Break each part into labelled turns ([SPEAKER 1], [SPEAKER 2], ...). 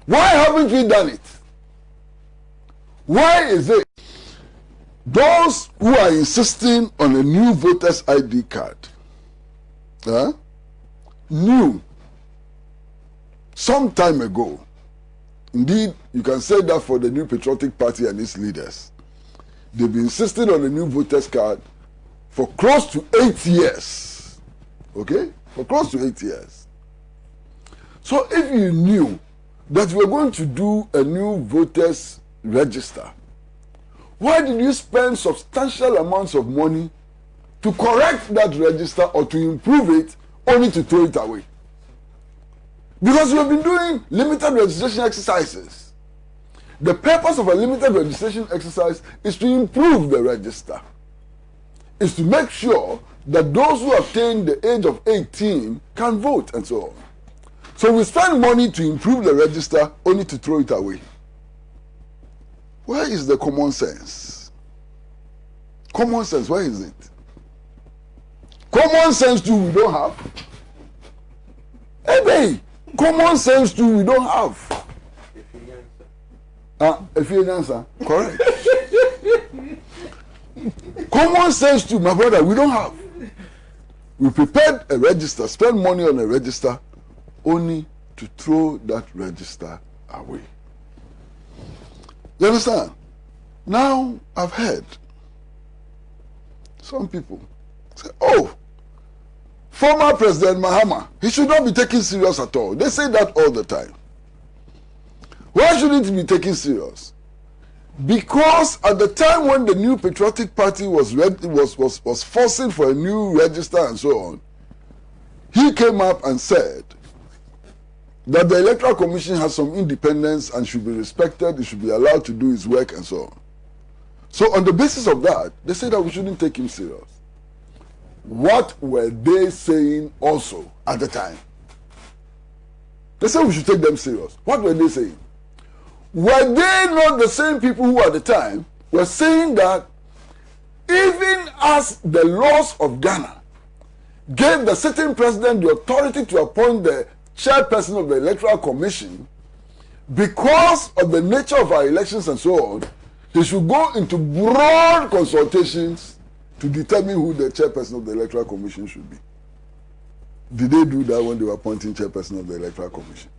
[SPEAKER 1] Why haven't we done it? Why is it those who are insisting on a new voter's ID card knew some time ago, indeed you can say that for the New Patriotic Party and its leaders, they've been insisting on a new voter's card for close to 8 years. Okay? For close to 8 years. So if you knew that we were going to do a new voters register, why did you spend substantial amounts of money to correct that register or to improve it, only to throw it away? Because we have been doing limited registration exercises. The purpose of a limited registration exercise is to improve the register. Is to make sure that those who attain the age of 18 can vote and so on. So we spend money to improve the register, only to throw it away. Where is the common sense? Common sense, where is it? Common sense too we don't have. Hey, common sense too we don't have. If you answer, correct. Common sense too, my brother, we don't have. We prepared a register, spend money on a register, only to throw that register away. You understand? Now, I've heard some people say, oh, former President Mahama, he should not be taken serious at all. They say that all the time. Why shouldn't he be taken serious? Because at the time when the New Patriotic Party was forcing for a new register and so on, he came up and said that the Electoral Commission has some independence and should be respected, it should be allowed to do its work and so on. So on the basis of that, they said that we shouldn't take him serious. What were they saying also at the time? They said we should take them serious. What were they saying? Were they not the same people who at the time were saying that even as the laws of Ghana gave the sitting president the authority to appoint the chairperson of the Electoral Commission, because of the nature of our elections and so on, they should go into broad consultations to determine who the chairperson of the Electoral Commission should be? Did they do that when they were appointing chairperson of the Electoral Commission?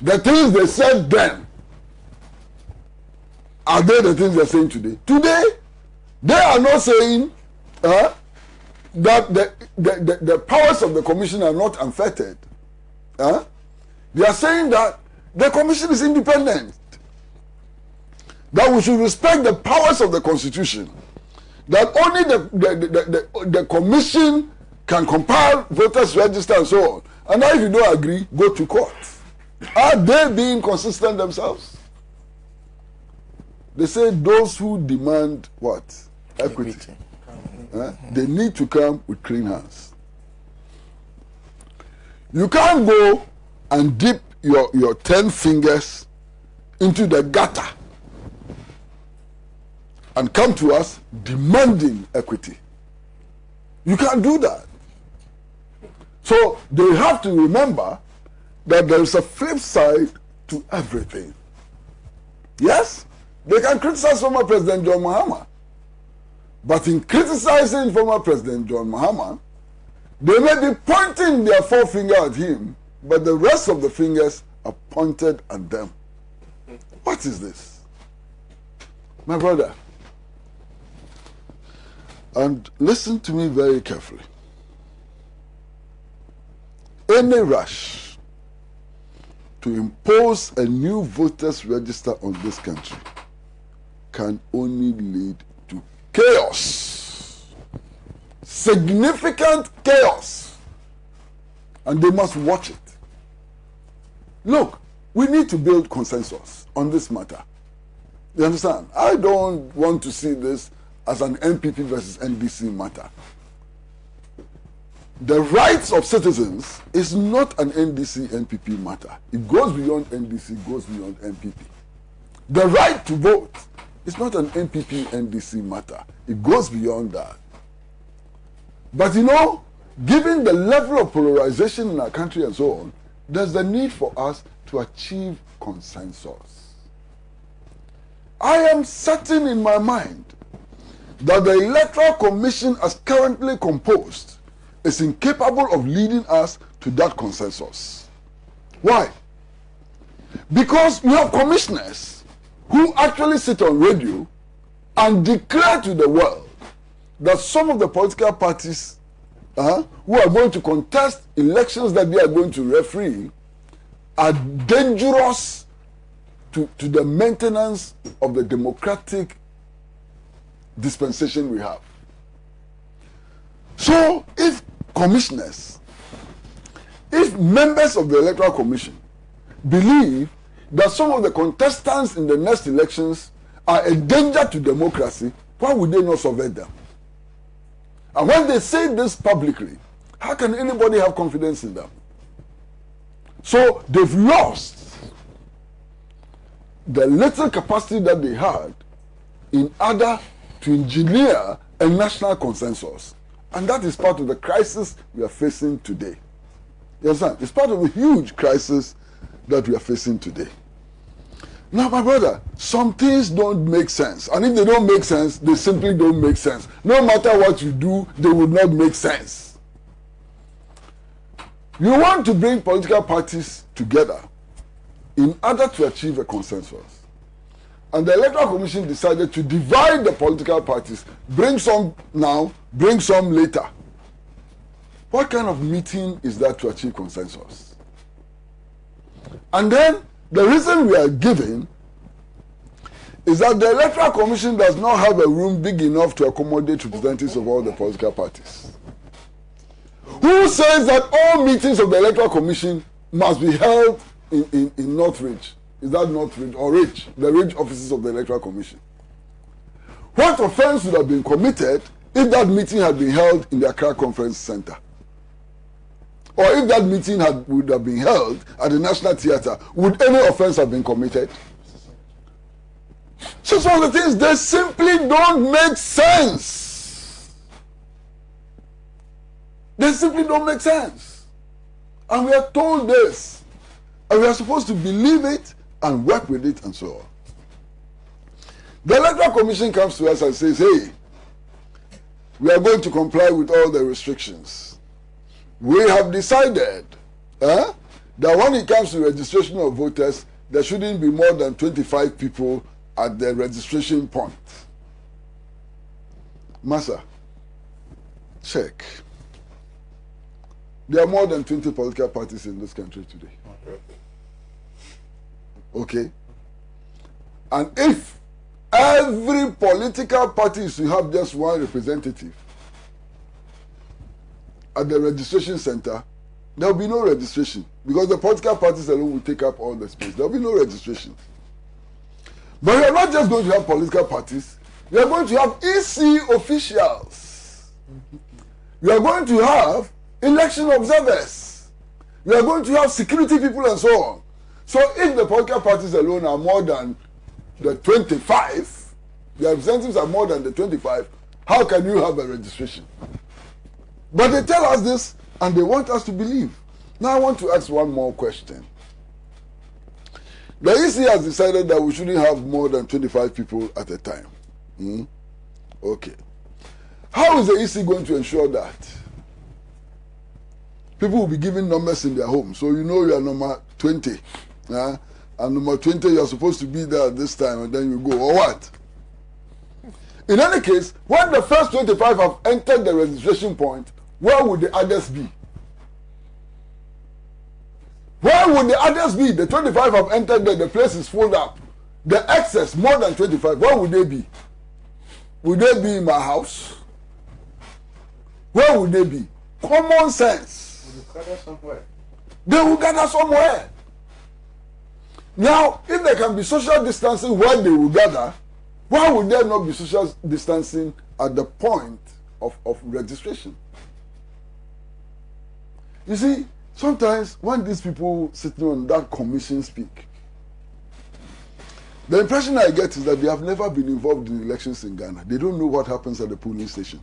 [SPEAKER 1] The things they said then, are they the things they're saying today? Today, they are not saying that the powers of the commission are not unfettered. They are saying that the commission is independent. That we should respect the powers of the constitution. That only the commission can compile voters register and so on. And now if you don't agree, go to court. Are they being consistent themselves? They say those who demand what? Equity. They need to come with clean hands. You can't go and dip your 10 fingers into the gutter and come to us demanding equity. You can't do that. So they have to remember that there is a flip side to everything. Yes, they can criticize former President John Mahama. But in criticizing former President John Mahama, they may be pointing their forefinger at him, but the rest of the fingers are pointed at them. What is this? My brother, and listen to me very carefully. Any rush to impose a new voters register on this country can only lead to chaos. Significant chaos. And they must watch it. Look, we need to build consensus on this matter. You understand? I don't want to see this as an NPP versus NDC matter. The rights of citizens is not an NDC-NPP matter. It goes beyond NDC, goes beyond NPP. The right to vote is not an NPP-NDC matter. It goes beyond that. But you know, given the level of polarization in our country and so on, there's the need for us to achieve consensus. I am certain in my mind that the Electoral Commission as currently composed is incapable of leading us to that consensus. Why? Because you have commissioners who actually sit on radio and declare to the world that some of the political parties who are going to contest elections that they are going to referee are dangerous to the maintenance of the democratic dispensation we have. So if commissioners, if members of the Electoral Commission believe that some of the contestants in the next elections are a danger to democracy, why would they not survey them? And when they say this publicly, how can anybody have confidence in them? So they've lost the little capacity that they had in order to engineer a national consensus. And that is part of the crisis we are facing today. You understand? It's part of a huge crisis that we are facing today. Now, my brother, some things don't make sense. And if they don't make sense, they simply don't make sense. No matter what you do, they will not make sense. You want to bring political parties together in order to achieve a consensus. And the Electoral Commission decided to divide the political parties. Bring some now, bring some later. What kind of meeting is that to achieve consensus? And then, the reason we are giving is that the Electoral Commission does not have a room big enough to accommodate representatives of all the political parties. Who says that all meetings of the Electoral Commission must be held in Northridge? Is that Northridge or Ridge? The Ridge offices of the Electoral Commission. What offense would have been committed if that meeting had been held in the Accra Conference Center? Or if that meeting would have been held at the National Theatre, would any offense have been committed? So some of the things, they simply don't make sense. They simply don't make sense. And we are told this. And we are supposed to believe it and work with it and so on. The Electoral Commission comes to us and says, hey, we are going to comply with all the restrictions. We have decided that when it comes to registration of voters, there shouldn't be more than 25 people at the registration point. Massa, check. There are more than 20 political parties in this country today. Okay? And if every political party is to have just one representative at the registration center, there will be no registration because the political parties alone will take up all the space. There will be no registration. But we are not just going to have political parties. We are going to have EC officials. We are going to have election observers. We are going to have security people and so on. So if the political parties alone are more than the 25, the representatives are more than the 25, how can you have a registration? But they tell us this and they want us to believe. Now I want to ask one more question. The EC has decided that we shouldn't have more than 25 people at a time. Okay. How is the EC going to ensure that? People will be given numbers in their home. So you know you are number 20. And number 20 you are supposed to be there at this time and then you go. Or what? In any case, when the first 25 have entered the registration point, where would the others be? Where would the others be? The 25 have entered there, the place is full up. The excess, more than 25, where would they be? Would they be in my house? Where would they be? Common sense.
[SPEAKER 2] Would they gather somewhere?
[SPEAKER 1] They will gather somewhere. Now, if there can be social distancing where they will gather, why would there not be social distancing at the point of registration? You see, sometimes when these people sitting on that commission speak, the impression I get is that they have never been involved in elections in Ghana. They don't know what happens at the polling station.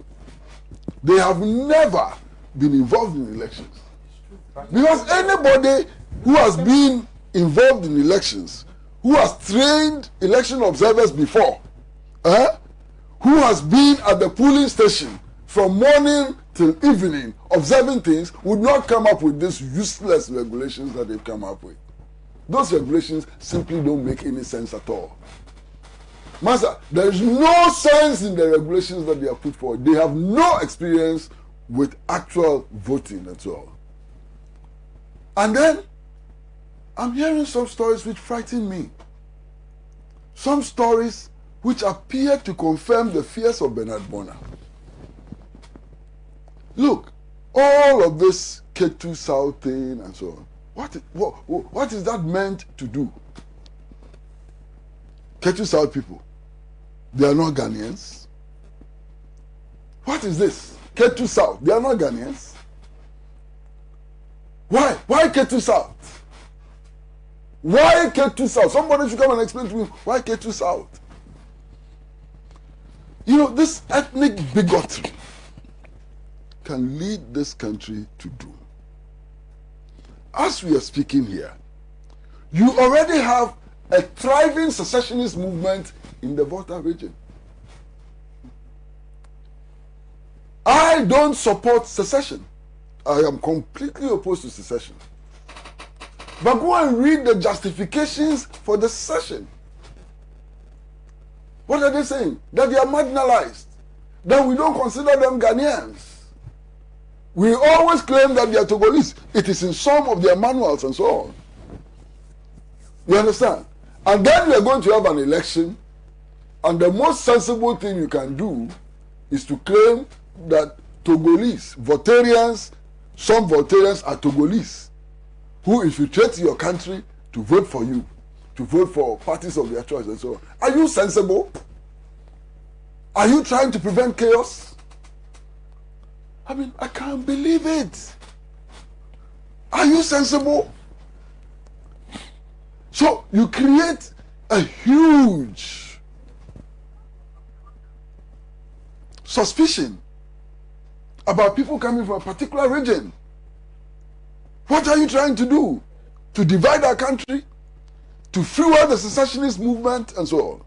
[SPEAKER 1] They have never been involved in elections. Because anybody who has been involved in elections, who has trained election observers before, who has been at the polling station from morning till evening observing things, would not come up with these useless regulations that they've come up with. Those regulations simply don't make any sense at all. Master, there is no sense in the regulations that they have put forward. They have no experience with actual voting at all. And then, I'm hearing some stories which frighten me. Some stories which appear to confirm the fears of Bernard Bonner. Look, all of this Ketu South thing and so on, what is that meant to do? Ketu South people, they are not Ghanaians. What is this? Ketu South, they are not Ghanaians. Why? Why Ketu South? Why Ketu South? Somebody should come and explain to me why Ketu South. You know, this ethnic bigotry can lead this country to doom. As we are speaking here, you already have a thriving secessionist movement in the Volta region. I don't support secession. I am completely opposed to secession. But go and read the justifications for the secession. What are they saying? That they are marginalized. That we don't consider them Ghanaians. We always claim that they are Togolese. It is in some of their manuals and so on. You understand? And then we are going to have an election, and the most sensible thing you can do is to claim that Togolese, Voltarians, some Voltarians are Togolese, who infiltrate your country to vote for you, to vote for parties of their choice and so on. Are you sensible? Are you trying to prevent chaos? I mean, I can't believe it. Are you sensible? So you create a huge suspicion about people coming from a particular region. What are you trying to do? To divide our country? To fuel the secessionist movement and so on?